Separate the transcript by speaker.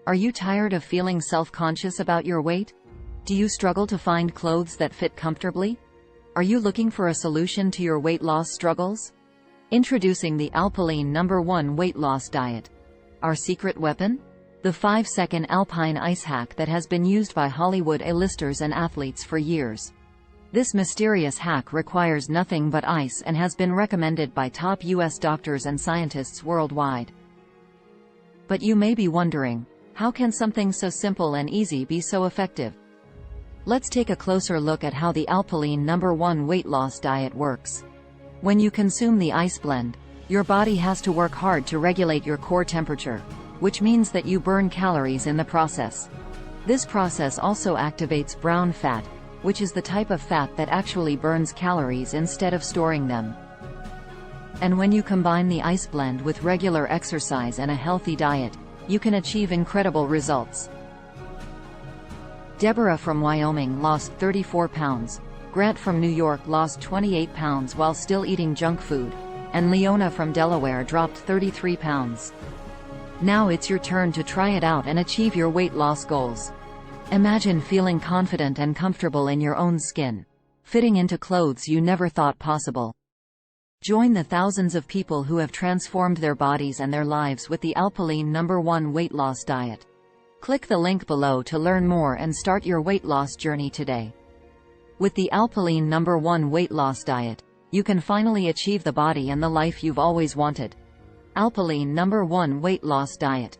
Speaker 1: Are you tired of feeling self-conscious about your weight? Do you struggle to find clothes that fit comfortably? Are you looking for a solution to your weight loss struggles? Introducing the Alpilean #1 weight loss diet. Our secret weapon? The 5-second alpine ice hack that has been used by Hollywood A-listers and athletes for years. This mysterious hack requires nothing but ice and has been recommended by top US doctors and scientists worldwide. But you may be wondering, how can something so simple and easy be so effective? Let's take a closer look at how the Alpilean #1 weight loss diet works. When you consume the ice blend, your body has to work hard to regulate your core temperature, which means that you burn calories in the process. This process also activates brown fat, which is the type of fat that actually burns calories instead of storing them. And when you combine the ice blend with regular exercise and a healthy diet, you can achieve incredible results. Deborah from Wyoming lost 34 pounds, Grant from New York lost 28 pounds while still eating junk food, and Leona from Delaware dropped 33 pounds. Now it's your turn to try it out and achieve your weight loss goals. Imagine feeling confident and comfortable in your own skin, fitting into clothes you never thought possible. Join the thousands of people who have transformed their bodies and their lives with the Alpilean #1 weight loss diet. Click the link below to learn more and start your weight loss journey today. With the Alpilean #1 weight loss diet, you can finally achieve the body and the life you've always wanted. Alpilean #1 weight loss diet.